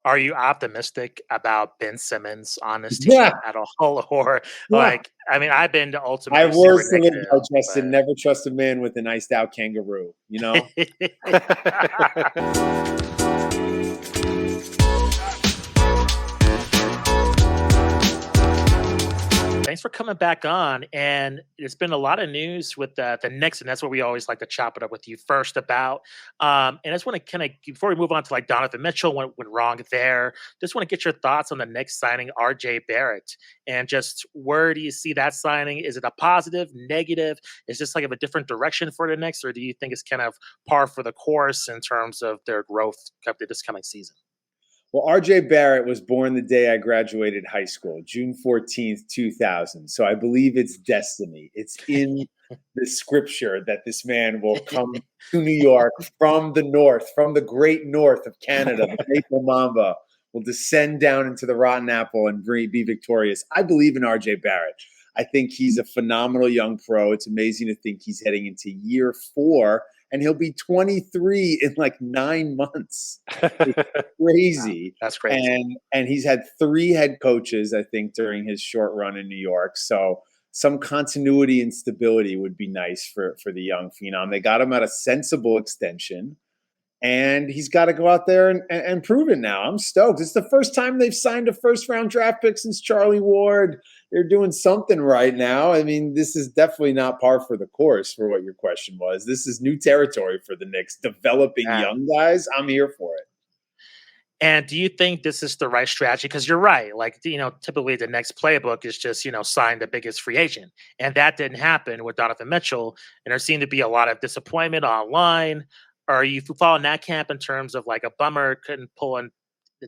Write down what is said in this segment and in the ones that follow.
Are you optimistic about Ben Simmons on this Yeah, team at all? Or yeah. I mean, I've been My ultimately super words to live negative, by, Justin. but Never trust a man with an iced out kangaroo. You know. thanks for coming back on. And there's been a lot of news with the Knicks, and that's what we always like to chop it up with you first about. And I just want to kind of, before we move on to like Donovan Mitchell, went wrong there, just want to get your thoughts on the Knicks signing RJ Barrett. And just where do you see that signing? Is it a positive, negative? Is this like of a different direction for the Knicks, or do you think it's kind of par for the course in terms of their growth this coming season? Well, RJ Barrett was born the day I graduated high school, June 14th, 2000. So I believe it's destiny. It's in the scripture that this man will come to New York from the north, from the great north of Canada. The Maple Mamba will descend down into the Rotten Apple and be victorious. I believe in RJ Barrett. I think he's a phenomenal young pro. It's amazing to think he's heading into year 4, and he'll be 23 in like 9 months. It's Wow, crazy. that's crazy. And he's had 3 head coaches, I think, during his short run in New York. So some continuity and stability would be nice for the young phenom. They got him at a sensible extension, and he's got to go out there and prove it now. I'm stoked. It's the first time they've signed a first round draft pick since Charlie Ward. They're doing something right now. I mean, this is definitely not par for the course for what your question was. This is new territory for the Knicks, developing Yeah. young guys. I'm here for it. And do you think this is the right strategy? Because you're right. Like, typically the next playbook is just, sign the biggest free agent. And that didn't happen with Donovan Mitchell. And there seemed to be a lot of disappointment online. Are you following that camp in terms of like a bummer couldn't pull in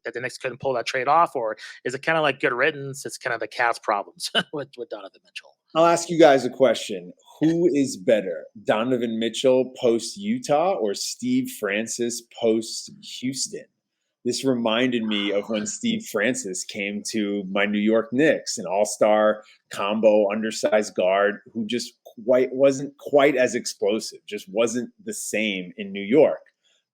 that the Knicks couldn't pull that trade off? Or is it kind of like good riddance? It's kind of the Cavs problems with Donovan Mitchell. I'll ask you guys a question. Who is better, Donovan Mitchell post Utah or Steve Francis post Houston? This reminded me of when Steve Francis came to my New York Knicks, an all-star combo undersized guard who just wasn't quite as explosive, just wasn't the same in New York.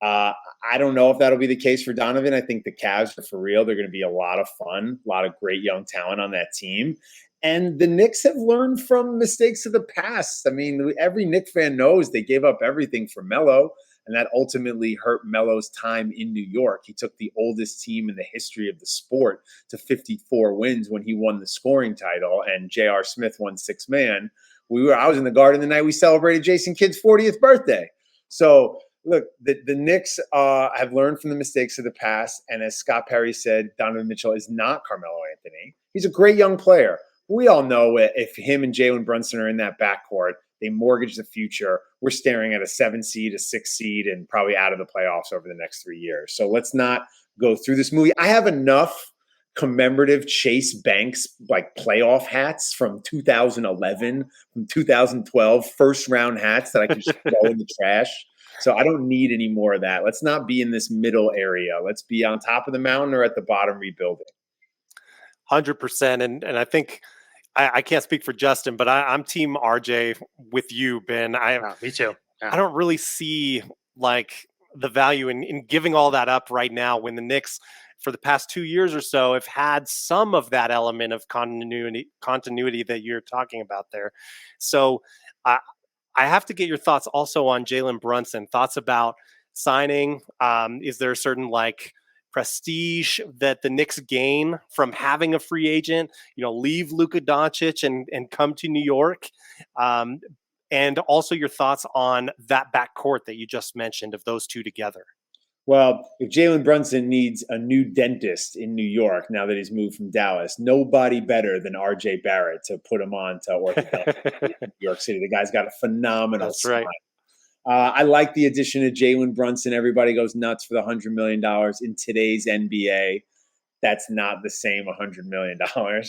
I don't know if that'll be the case for Donovan. I think the Cavs are for real. They're going to be a lot of fun, a lot of great young talent on that team. And the Knicks have learned from mistakes of the past. I mean, every Knicks fan knows they gave up everything for Melo, and that ultimately hurt Melo's time in New York. He took the oldest team in the history of the sport to 54 wins when he won the scoring title, and J.R. Smith won sixth man. I was in the Garden the night we celebrated Jason Kidd's 40th birthday. So look, the Knicks have learned from the mistakes of the past, and as Scott Perry said, Donovan Mitchell is not Carmelo Anthony. He's a great young player. We all know if him and Jalen Brunson are in that backcourt, they mortgage the future. We're staring at a 7 seed, a 6 seed, and probably out of the playoffs over the next 3 years. So let's not go through this movie. I have enough commemorative Chase Banks like playoff hats from 2011, from 2012, first round hats that I can just throw in the trash. So I don't need any more of that. Let's not be in this middle area. Let's be on top of the mountain or at the bottom rebuilding. 100%. And I think I can't speak for Justin, but I'm team RJ with you, Ben. Me too. Yeah. I don't really see like the value in giving all that up right now when the Knicks for the past 2 years or so have had some of that element of continuity that you're talking about there. So I have to get your thoughts also on Jalen Brunson. Thoughts about signing? Is there a certain like prestige that the Knicks gain from having a free agent? Leave Luka Doncic and come to New York. And also your thoughts on that backcourt that you just mentioned of those two together. Well, if Jalen Brunson needs a new dentist in New York now that he's moved from Dallas, nobody better than RJ Barrett to put him on to orthodontics in New York City. The guy's got a phenomenal smile. Right. I like the addition of Jalen Brunson. Everybody goes nuts for the $100 million in today's NBA. That's not the same $100 million,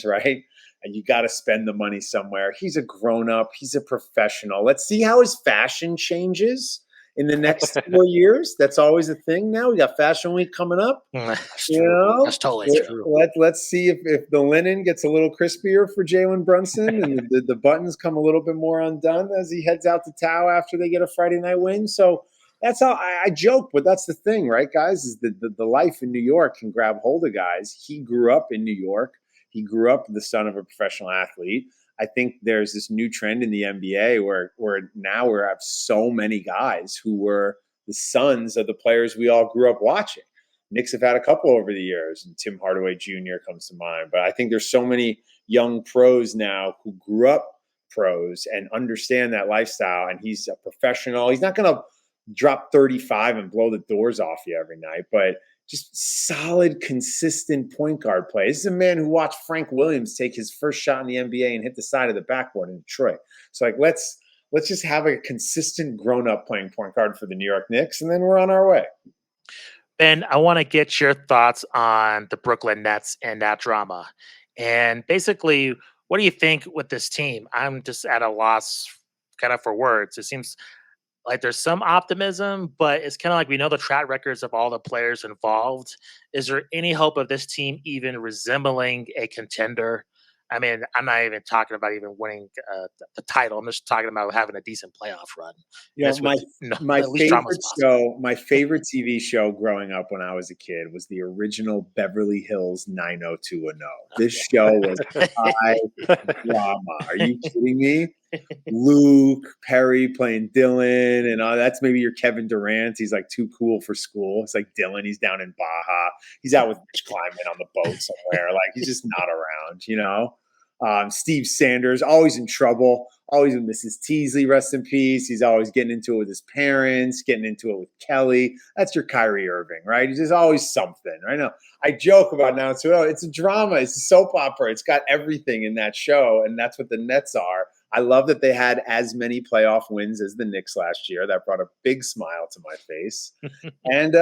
right? And you got to spend the money somewhere. He's a grown-up. He's a professional. Let's see how his fashion changes in the next 4 years. That's always a thing now. We got Fashion Week coming up. That's true. That's totally true. Let's see if the linen gets a little crispier for Jalen Brunson and the buttons come a little bit more undone as he heads out to Tao after they get a Friday night win. So That's how I joke, but that's the thing, right, guys? Is the life in New York can grab hold of guys. He grew up in New York. He grew up the son of a professional athlete. I think there's this new trend in the NBA where now we have so many guys who were the sons of the players we all grew up watching. Knicks have had a couple over the years, and Tim Hardaway Jr. comes to mind. But I think there's so many young pros now who grew up pros and understand that lifestyle. And he's a professional. He's not going to drop 35 and blow the doors off you every night, but just solid, consistent point guard play. This is a man who watched Frank Williams take his first shot in the NBA and hit the side of the backboard in Detroit. So like, let's just have a consistent grown-up playing point guard for the New York Knicks, and then we're on our way. Ben, I want to get your thoughts on the Brooklyn Nets and that drama. And basically, what do you think with this team? I'm just at a loss kind of for words. It seems like there's some optimism, but it's kind of like we know the track records of all the players involved. Is there any hope of this team even resembling a contender? I mean, I'm not even talking about even winning the title. I'm just talking about having a decent playoff run. You know, my favorite TV show growing up when I was a kid was the original Beverly Hills 90210. This show was high drama. Are you kidding me? Luke Perry playing Dylan, and that's maybe your Kevin Durant. He's like too cool for school. It's like Dylan. He's down in Baja. He's out with Mitch Kleiman on the boat somewhere. Like he's just not around, you know. Steve Sanders, always in trouble, always with Mrs. Teasley, rest in peace. He's always getting into it with his parents, getting into it with Kelly. That's your Kyrie Irving, right? He's just always something, right? Now, I joke about now, too. It's a drama. It's a soap opera. It's got everything in that show, and that's what the Nets are. I love that they had as many playoff wins as the Knicks last year. That brought a big smile to my face. And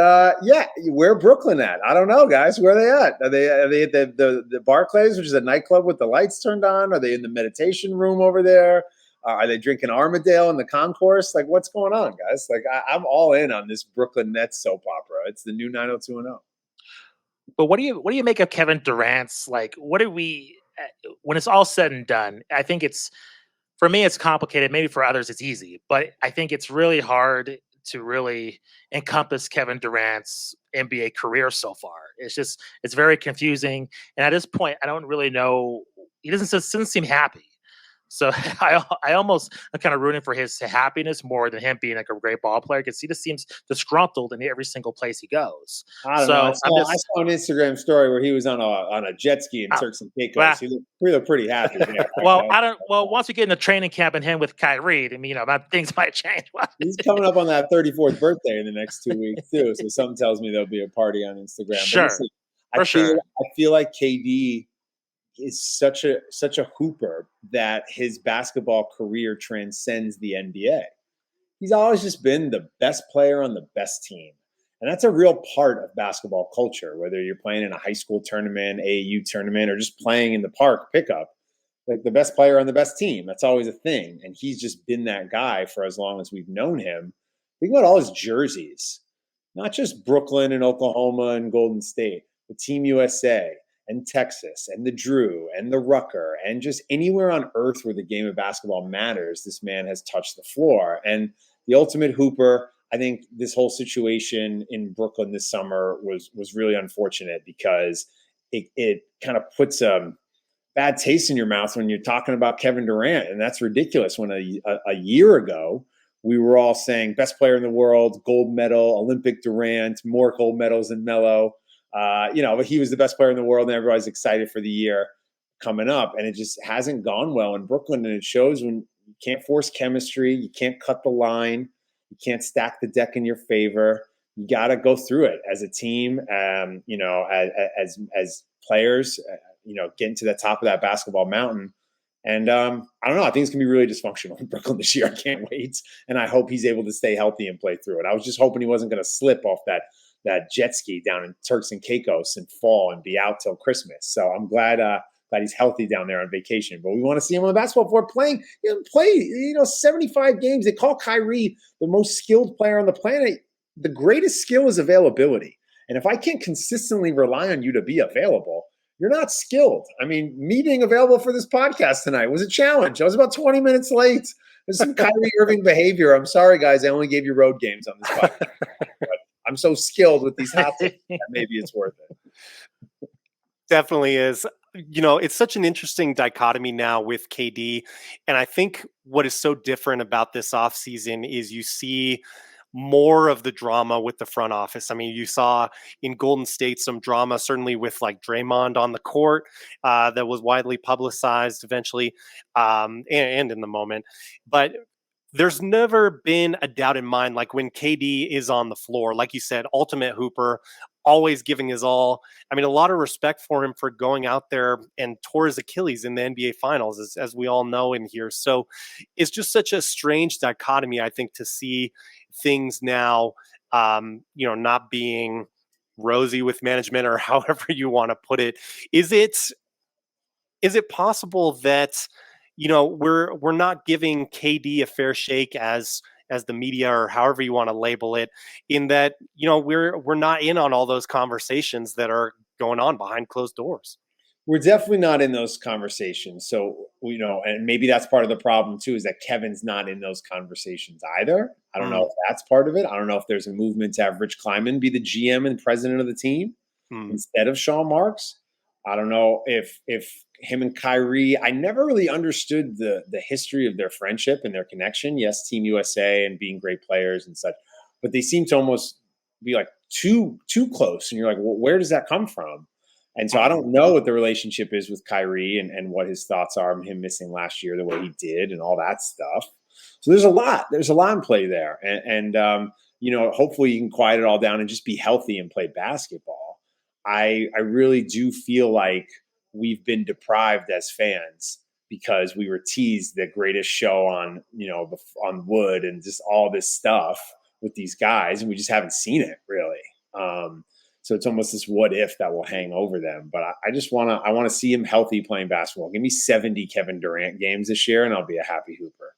where Brooklyn at? I don't know, guys. Where are they at? Are they at the Barclays, which is a nightclub with the lights turned on? Are they in the meditation room over there? Are they drinking Armadale in the concourse? Like, what's going on, guys? Like, I'm all in on this Brooklyn Nets soap opera. It's the new 90210. But what do you make of Kevin Durant's? Like, what do we when it's all said and done? I think it's. For me, it's complicated. Maybe for others, it's easy. But I think it's really hard to really encompass Kevin Durant's NBA career so far. It's very confusing. And at this point, I don't really know. He doesn't seem happy. So I almost am kind of rooting for his happiness more than him being like a great ball player, because he just seems disgruntled in every single place he goes. I don't know. I saw an Instagram story where he was on a jet ski in Turks and Caicos. He looked pretty happy. There, once we get in the training camp and him with Kyrie, I mean, things might change. He's coming up on that 34th birthday in the next 2 weeks too. So something tells me there'll be a party on Instagram. Sure, I feel like KD is such a hooper that his basketball career transcends the NBA. He's always just been the best player on the best team. And that's a real part of basketball culture, whether you're playing in a high school tournament, AAU tournament, or just playing in the park pickup, like the best player on the best team. That's always a thing. And he's just been that guy for as long as we've known him. Think about all his jerseys, not just Brooklyn and Oklahoma and Golden State, but Team USA, and Texas, and the Drew, and the Rucker, and just anywhere on earth where the game of basketball matters, this man has touched the floor. And the ultimate hooper, I think this whole situation in Brooklyn this summer was really unfortunate, because it kind of puts a bad taste in your mouth when you're talking about Kevin Durant. And that's ridiculous, when a year ago, we were all saying best player in the world, gold medal, Olympic Durant, more gold medals than Melo. But he was the best player in the world, and everybody's excited for the year coming up. And it just hasn't gone well in Brooklyn. And it shows when you can't force chemistry, you can't cut the line, you can't stack the deck in your favor. You got to go through it as a team, as players, getting to the top of that basketball mountain. And I don't know. I think it's going to be really dysfunctional in Brooklyn this year. I can't wait. And I hope he's able to stay healthy and play through it. I was just hoping he wasn't going to slip off that jet ski down in Turks and Caicos and fall and be out till Christmas. So I'm glad he's healthy down there on vacation. But we want to see him on the basketball floor playing, 75 games. They call Kyrie the most skilled player on the planet. The greatest skill is availability. And if I can't consistently rely on you to be available, you're not skilled. I mean, me being available for this podcast tonight was a challenge. I was about 20 minutes late. There's some Kyrie Irving behavior. I'm sorry, guys. I only gave you road games on this podcast. But I'm so skilled with these hot takes that maybe it's worth it. Definitely is. It's such an interesting dichotomy now with KD. And I think what is so different about this offseason is you see more of the drama with the front office. I mean, you saw in Golden State some drama, certainly with like Draymond on the court, that was widely publicized eventually, and in the moment. But there's never been a doubt in mind, like when KD is on the floor, like you said, ultimate hooper, always giving his all. I mean, a lot of respect for him for going out there and tore his Achilles in the NBA Finals, as we all know in here. So it's just such a strange dichotomy, I think, to see things now, not being rosy with management, or however you want to put it. Is it possible that we're not giving KD a fair shake as the media, or however you want to label it, in that we're not in on all those conversations that are going on behind closed doors? We're definitely not in those conversations. So, and maybe that's part of the problem too, is that Kevin's not in those conversations either. I don't know if that's part of it. I don't know if there's a movement to have Rich Kleiman be the GM and president of the team instead of Sean Marks. I don't know if him and Kyrie, I never really understood the history of their friendship and their connection. Yes, Team USA and being great players and such, but they seem to almost be like too close. And you're like, well, where does that come from? And so I don't know what the relationship is with Kyrie and what his thoughts are on him missing last year the way he did and all that stuff. So there's a lot in play there. And hopefully you can quiet it all down and just be healthy and play basketball. I really do feel like we've been deprived as fans because we were teased the greatest show on wood and just all this stuff with these guys, and we just haven't seen it really. So it's almost this what if that will hang over them. But I want to see him healthy playing basketball. Give me 70 Kevin Durant games this year, and I'll be a happy hooper.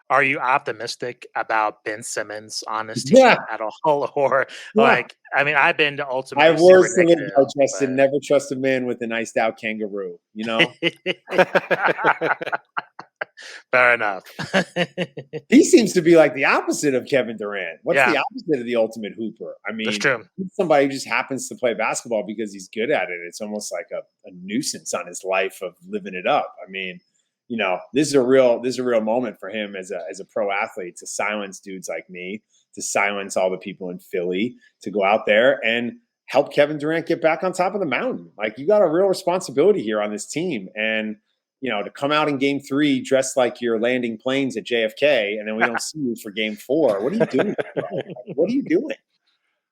Are you optimistic about Ben Simmons on this team at all? Or I've been to ultimate. I have words to live by, Justin. Never trust a man with an iced out kangaroo. Fair enough. He seems to be like the opposite of Kevin Durant. What's the opposite of the ultimate hooper? I mean, that's true. Somebody who just happens to play basketball because he's good at it. It's almost like a nuisance on his life of living it up. I mean, this is a real moment for him as a pro athlete to silence dudes like me, to silence all the people in Philly, to go out there and help Kevin Durant get back on top of the mountain. Like, you got a real responsibility here on this team. And, to come out in game 3 dressed like you're landing planes at JFK, and then we don't see you for game 4. What are you doing? What are you doing?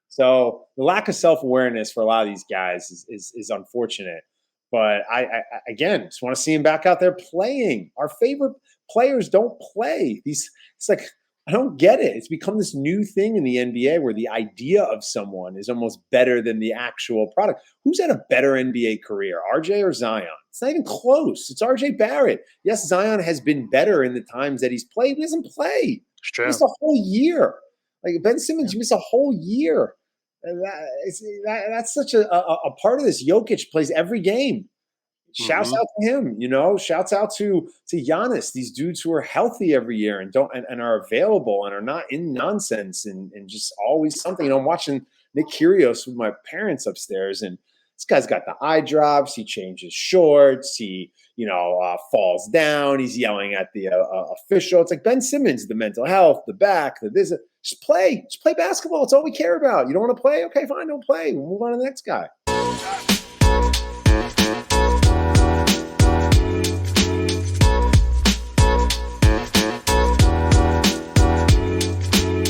So the lack of self-awareness for a lot of these guys is unfortunate. But I again, just want to see him back out there playing. Our favorite players don't play. It's like, I don't get it. It's become this new thing in the NBA where the idea of someone is almost better than the actual product. Who's had a better NBA career, RJ or Zion? It's not even close. It's RJ Barrett. Yes, Zion has been better in the times that he's played. He doesn't play. It's true. He missed a whole year. Like Ben Simmons, you miss a whole year. And that's such a part of this. Jokic plays every game. Shouts out to him, shouts out to Giannis, these dudes who are healthy every year and are available and are not in nonsense and just always something. I'm watching Nick Kyrgios with my parents upstairs, and this guy's got the eye drops. He changes shorts. He, falls down. He's yelling at the official. It's like Ben Simmons, the mental health, the back, the this. Just play basketball. It's all we care about. You don't want to play? Okay, fine, don't play. We'll move on to the next guy.